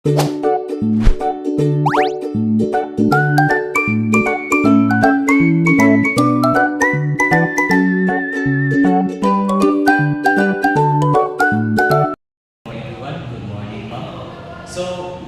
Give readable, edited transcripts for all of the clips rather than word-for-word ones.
Everyone, good morning, ma'am. So,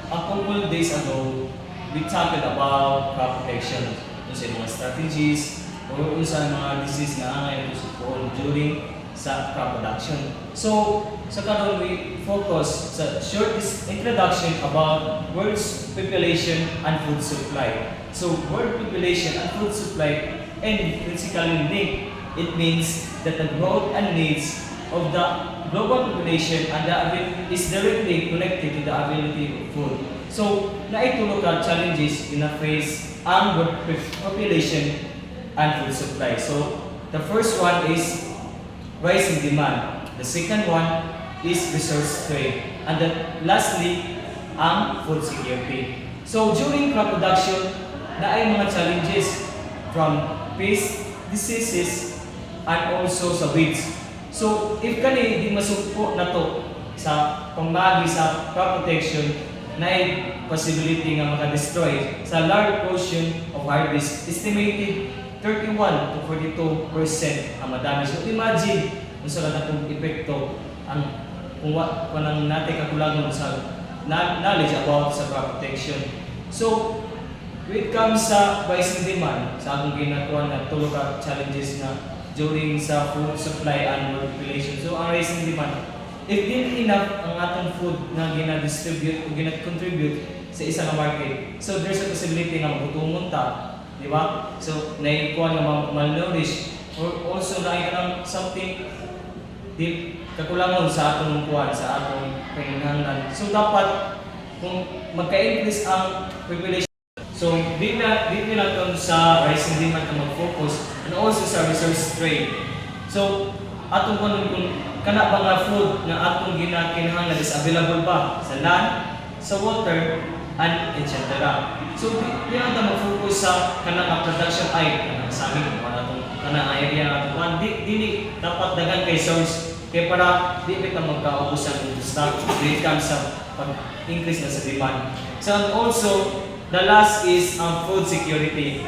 a couple days ago, we talked about crop protection. Kung sa mga strategies o kung sa mga disease na angay to during sa crop production. So, sa karon we focus sa short introduction about world's population and food supply. So, world population and food supply intrinsically linked. It means that the growth and needs of the global population and is directly connected to the availability of food. So, naitulog ka challenges in a face ang world population and food supply. So, the first one is rising demand. The second one is resource trade. And then lastly, ang food security. So, during crop production, na ay mga challenges from pest, diseases, and also sa weeds. So, if kani di masugpo na to sa pamagi sa crop protection, na possibility nga maka-destroy sa large portion of harvest, estimated 31 to 42% ang madami. So, imagine kung sa katong epekto ang kung nang natin kakulangan sa knowledge about sa crop protection. So, when it comes sa rising demand, sa akong ginatuan na tulo ka challenges na during sa food supply and world population. So, ang rising demand, if di enough ang atong food na gina-distribute o gina-contribute sa isang market, so there's a possibility nga magutumon ta, di ba? So, naikuha nga malnourished or also na ng something di kakulangan sa atong kuwan, sa atong panginahanglan. So, dapat kung magka-increase ang population, so, di lang kung sa rising demand ka mag-focus and also sa resource trade. So, atong kung kana ba nga food na atong ginakinahanglan is available ba sa land, sa water, and etc. So, di lang ta mag-focus sa kanang production ay kanang sa amin kung atong kanang area na atong dili dapat dagan kay source kay para di kita magkaubos ang stock when it comes sa pag-increase na sa demand. So, and also the last is ang food security.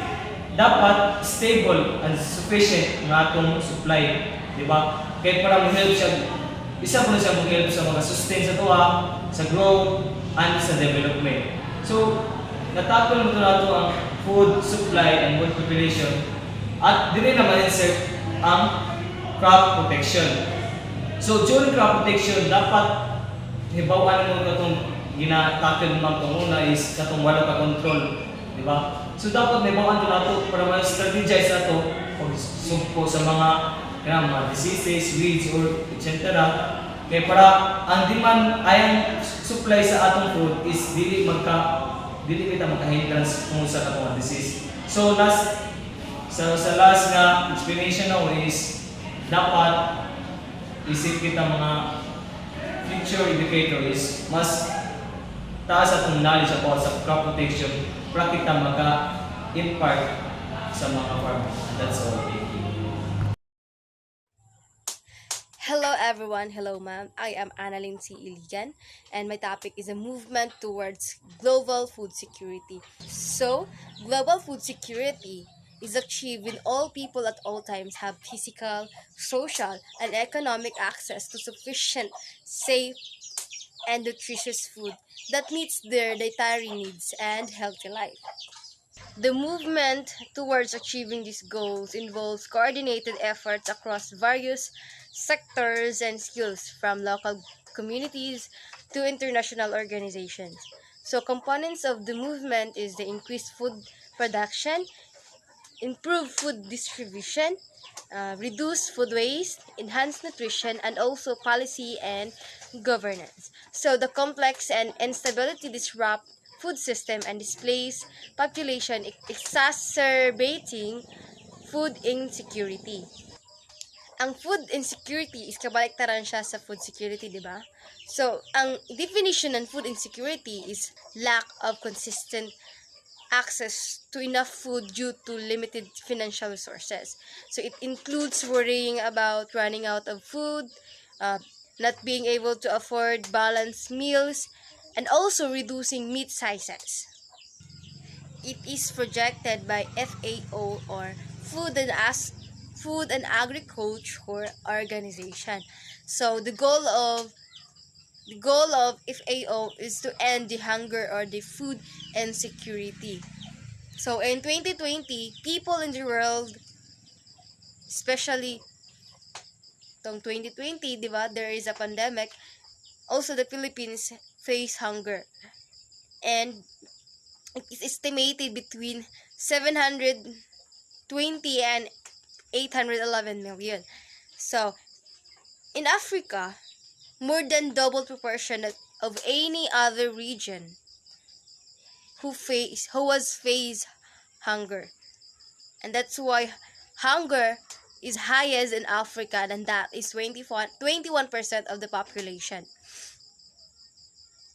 Dapat stable and sufficient ng atong supply, di ba? Kaya para mo-help siya, isa po na siya mag-help sa mga sustain sa tuwa, sa growth, and sa development. So, natakol mo na ito ang food supply and food population at din naman insert ang crop protection. So, during crop protection, dapat hibawan mo itong ginatakil mo muna is katong wala ka control, di ba? So dapat may bawaan to nato para ma-strategize nato pag sumpo sa mga diseases, weeds or etc. Kaya para ang demand ay ang supply sa atong food is dili kita magka-hindrance kung sa katong disease. So sa last nga explanation now is dapat isip kita mga future indicator is mas taas atong knowledge about sa crop protection para kita maka-impart sa mga farmers. That's all. Thank you. Hello everyone, hello ma'am. I am Annalyn C. Iligan and my topic is a movement towards global food security. So, global food security is achieved when all people at all times have physical, social, and economic access to sufficient, safe, and nutritious food that meets their dietary needs and healthy life. The movement towards achieving these goals involves coordinated efforts across various sectors and skills from local communities to international organizations. So components of the movement is the increased food production, improve food distribution, reduce food waste, enhance nutrition, and also policy and governance. So the complex and instability disrupt food system and displace population, exacerbating food insecurity. Ang food insecurity is kabaliktaran siya sa food security, di ba? So, ang definition ng food insecurity is lack of consistent access to enough food due to limited financial resources. So it includes worrying about running out of food, not being able to afford balanced meals, and also reducing meat sizes. It is projected by FAO, or Food and Agriculture Organization. So the goal of FAO is to end the hunger or the food insecurity. So in 2020, people in the world, especially tong 2020, di ba, there is a pandemic. Also, the Philippines face hunger. And it is estimated between 720 and 811 million. So, in Africa, more than double proportion of any other region who was faced hunger. And that's why hunger is highest in Africa, and that is 21% of the population.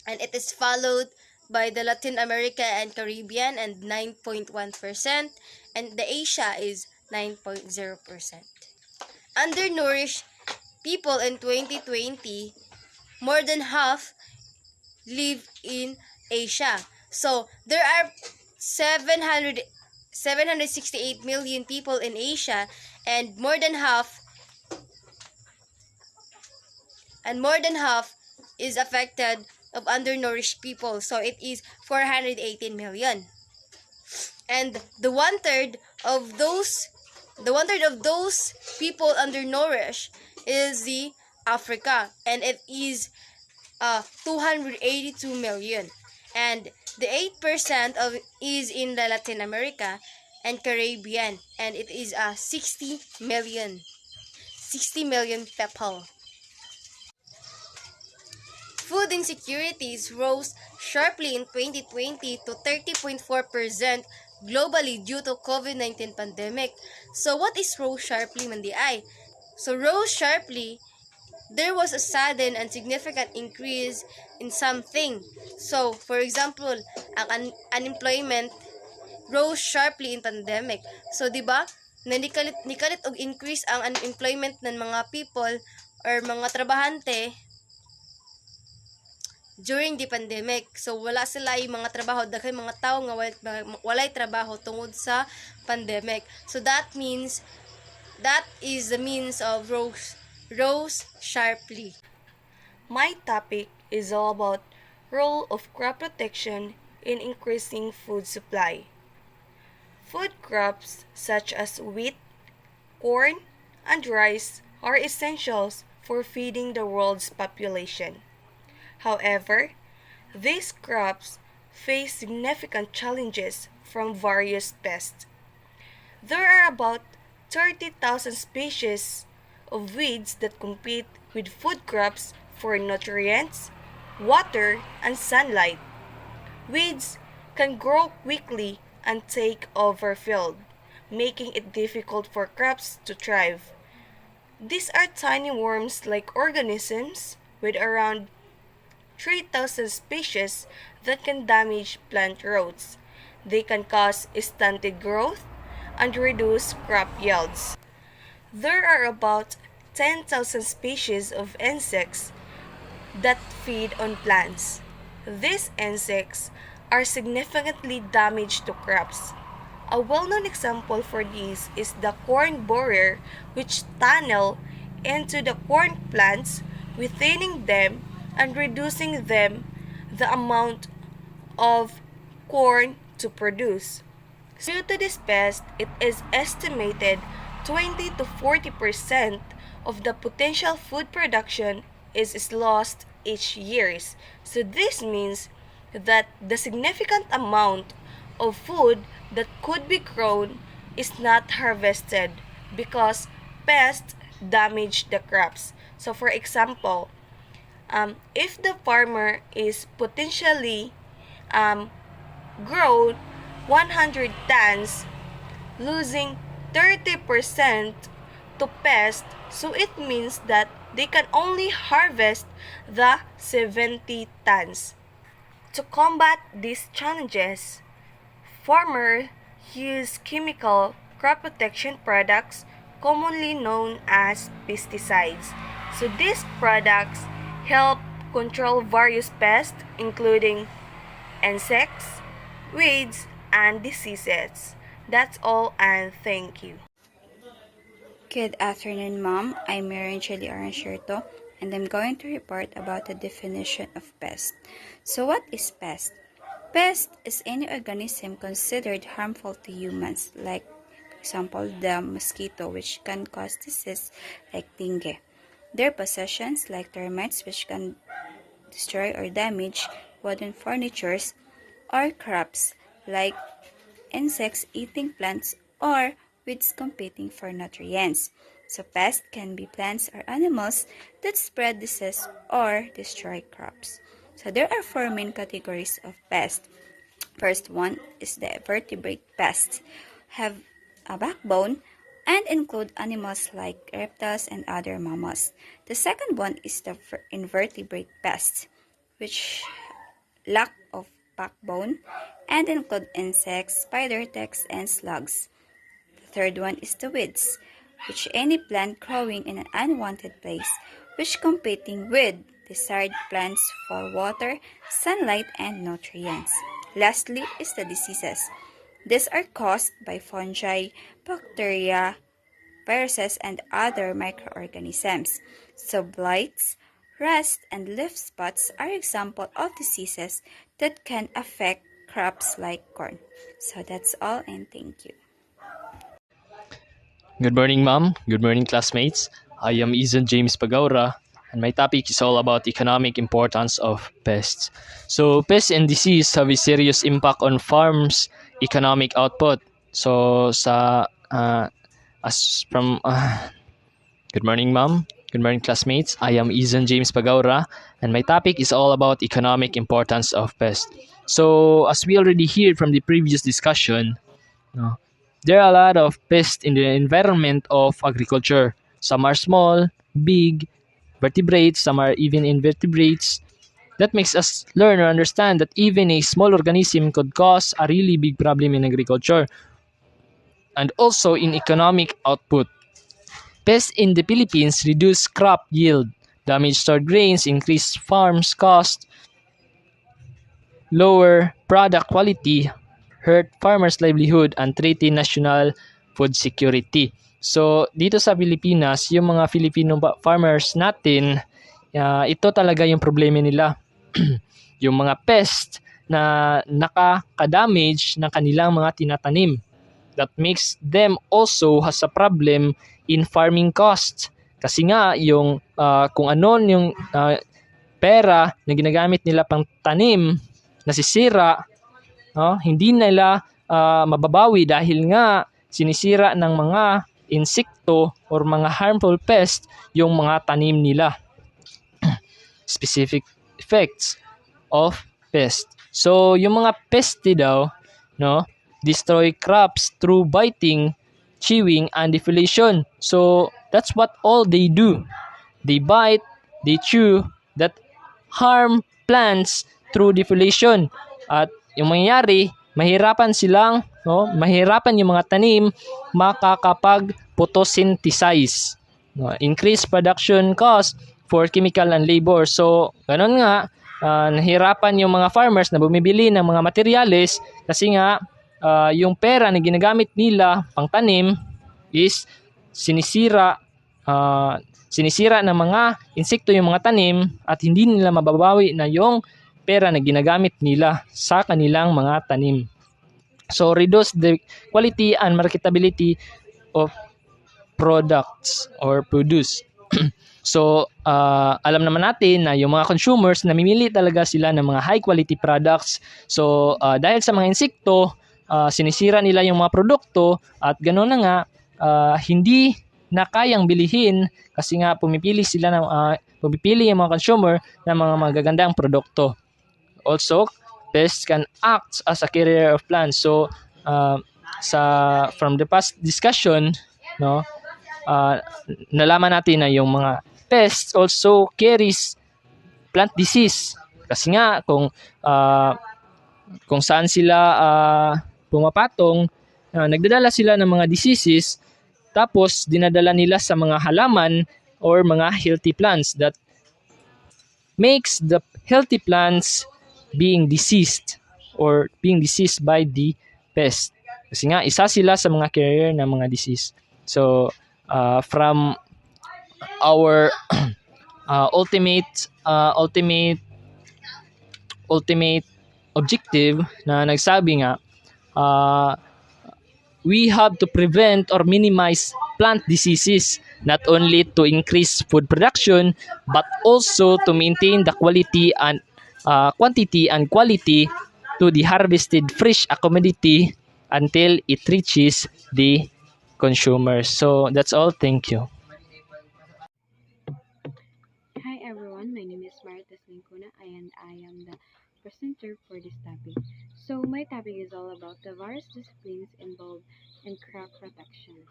And it is followed by the Latin America and Caribbean and 9.1%, and the Asia is 9.0%. Undernourished people in 2020, more than half live in Asia. So there are 768 million people in Asia, and more than half is affected of undernourished people. So it is 418 million. And the one third of those people undernourished is the Africa, and it is 282 million. And the 8% of is in the Latin America and Caribbean, and it is 60 million people. Food insecurities rose sharply in 2020 to 30.4% globally due to COVID-19 pandemic. So what is rose sharply, Mandi ay? So rose sharply, there was a sudden and significant increase in something. So, for example, ang unemployment rose sharply in pandemic. So, di ba? Nikalit og increase ang unemployment ng mga people or mga trabahante during the pandemic. So, wala sila yung mga trabaho. Dahil mga tao nga walay trabaho tungod sa pandemic. So, that is the means of rose sharply. My topic is all about role of crop protection in increasing food supply. Food crops such as wheat, corn, and rice are essentials for feeding the world's population. However, these crops face significant challenges from various pests. There are about 30,000 species of weeds that compete with food crops for nutrients, water, and sunlight. Weeds can grow quickly and take over field, making it difficult for crops to thrive. These are tiny worms-like organisms with around 3,000 species that can damage plant roots. They can cause stunted growth and reduce crop yields. There are about 10,000 species of insects that feed on plants. These insects are significantly damaged to crops. A well-known example for this is the corn borer, which tunnel into the corn plants, weakening them and reducing them the amount of corn to produce. Due to this pest, it is estimated 20 to 40% of the potential food production is lost each year. So this means that the significant amount of food that could be grown is not harvested because pests damage the crops. So for example, if the farmer is potentially grown 100 tons, losing 30% to pest, so it means that they can only harvest the 70 tons. To combat these challenges, farmers use chemical crop protection products commonly known as pesticides. So these products help control various pests including insects, weeds, and diseases. That's all, and thank you. Good afternoon, Mom. I'm Mirancheli Arancierto, and I'm going to report about the definition of pest. So, what is pest? Pest is any organism considered harmful to humans, like, for example, the mosquito, which can cause disease like dengue. Their possessions, like termites, which can destroy or damage wooden furnitures, or crops, like insects eating plants, or weeds competing for nutrients. So pests can be plants or animals that spread disease or destroy crops. So there are four main categories of pests. First one is the vertebrate pests, have a backbone and include animals like reptiles and other mammals. The second one is the invertebrate pests, which lack of backbone and include insects, spider ticks, and slugs. The third one is the weeds, which any plant growing in an unwanted place, which competing with desired plants for water, sunlight, and nutrients. Lastly is the diseases. These are caused by fungi, bacteria, viruses, and other microorganisms. So blights, rust, and leaf spots are examples of diseases that can affect crops like corn. So that's all, and thank you. Good morning, ma'am. Good morning, classmates. I am Izan James Pagaura, and my topic is all about economic importance of pests. So, pests and disease have a serious impact on farms' economic output. So, good morning, ma'am. Good morning, classmates. I am Izan James Pagaura, and my topic is all about economic importance of pests. So, as we already heard from the previous discussion, no, there are a lot of pests in the environment of agriculture. Some are small, big, vertebrates, some are even invertebrates. That makes us learn or understand that even a small organism could cause a really big problem in agriculture and also in economic output. Pests in the Philippines reduce crop yield, damage stored grains, increase farms' cost, lower product quality, hurt farmers' livelihood, and threaten national food security. So, dito sa Pilipinas, yung mga Filipino farmers natin, ito talaga yung problema nila. Yung mga pest na nakaka-damage ng kanilang mga tinatanim. That makes them also has a problem in farming costs. Kasi nga, yung kung ano yung pera na ginagamit nila pang tanim, nasisira, hindi nila mababawi dahil nga sinisira ng mga insekto or mga harmful pests yung mga tanim nila. Specific effects of pest. So, yung mga pesti daw, destroy crops through biting, chewing, and defoliation. So, that's what all they do. They bite, they chew, that harm plants through defoliation. At yung mangyayari, mahirapan yung mga tanim makakapag-photosynthesize. Increase production cost for chemical and labor. So, ganun nga, nahirapan yung mga farmers na bumibili ng mga materyales kasi nga, yung pera na ginagamit nila pang tanim is sinisira ng mga insekto yung mga tanim at hindi nila mababawi na yung pera na ginagamit nila sa kanilang mga tanim. So, reduce the quality and marketability of products or produce. So, alam naman natin na yung mga consumers, namimili talaga sila ng mga high quality products. So, dahil sa mga insekto, sinisira nila yung mga produkto at gano'n na nga, hindi na kayang bilihin kasi nga pumipili yung mga consumer ng mga magagandang produkto. Also, pests can act as a carrier of plants. So, from the past discussion, nalaman natin na yung mga pests also carries plant disease. Kasi nga kung saan sila pumapatong, nagdadala sila ng mga diseases, tapos dinadala nila sa mga halaman or mga healthy plants that makes the healthy plants being diseased or being diseased by the pest. Kasi nga, isa sila sa mga carrier ng mga disease. So, from our ultimate objective na nagsabi nga, uh, we have to prevent or minimize plant diseases, not only to increase food production but also to maintain the quality and quantity and quality to the harvested fresh commodity until it reaches the consumers. So that's all. Thank you. Hi everyone, my name is Marites Lincuna and I am the presenter for this topic. So my topic is all about the various disciplines involved in crop protections.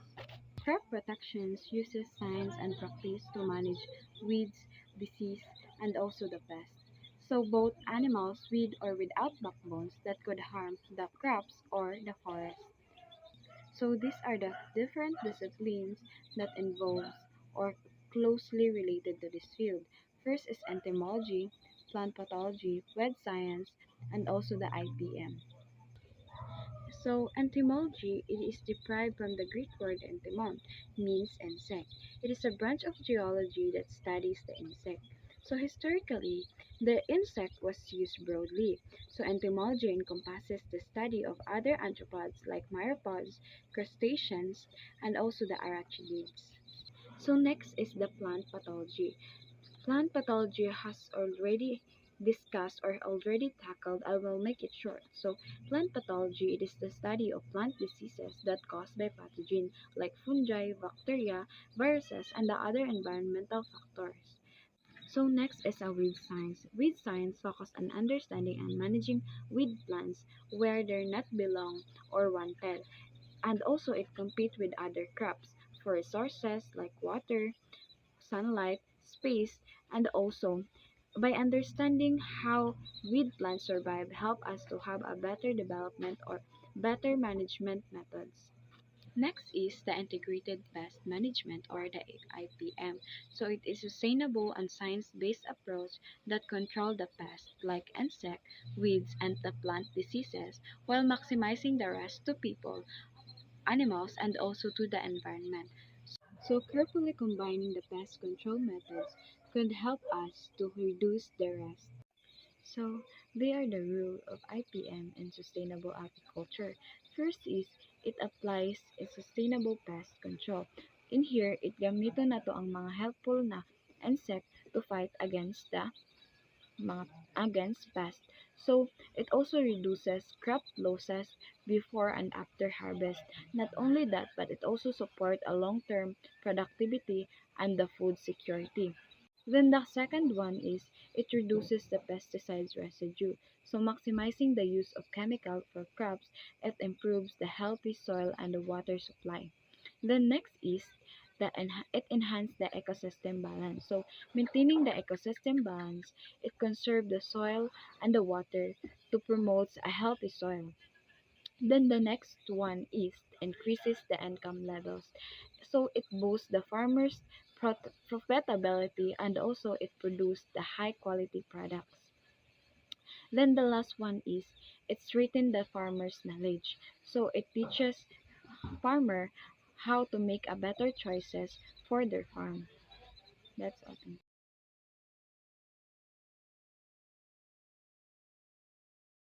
Crop protections uses science and practice to manage weeds, disease, and also the pests. So both animals with or without backbones that could harm the crops or the forest. So these are the different disciplines that involves or closely related to this field. First is entomology, plant pathology, weed science, and also the IPM. So entomology it is derived from the Greek word entomon, means insect. It is a branch of geology that studies the insect. So historically, the insect was used broadly. So entomology encompasses the study of other arthropods like myropods, crustaceans, and also the arachnids. So next is the plant pathology. Plant pathology has already discussed or already tackled. I will make it short. So plant pathology it is the study of plant diseases that caused by pathogens like fungi, bacteria, viruses, and the other environmental factors. So next is a weed science. Weed science focuses on understanding and managing weed plants where they not belong or wanted, and also it competes with other crops for resources like water, sunlight, space, and also by understanding how weed plants survive help us to have a better development or better management methods. Next is the integrated pest management or the IPM. So it is sustainable and science-based approach that control the pests like insect, weeds, and the plant diseases while maximizing the rest to people, animals, and also to the environment. So carefully combining the pest control methods could help us to reduce the rest. So they are the rule of IPM in sustainable agriculture. First is it applies a sustainable pest control. In here, it gamito na to ang mga helpful na insect to fight against the mga against pests. So it also reduces crop losses before and after harvest. Not only that, but it also supports a long-term productivity and the food security. Then the second one is it reduces the pesticides residue. So maximizing the use of chemical for crops, it improves the healthy soil and the water supply. Then next is it enhances the ecosystem balance. So maintaining the ecosystem balance, it conserves the soil and the water to promote a healthy soil. Then the next one is increases the income levels. So it boosts the farmers' profitability and also it produces the high quality products. Then the last one is it strengthens the farmer's knowledge. So it teaches farmer how to make a better choices for their farm. That's all.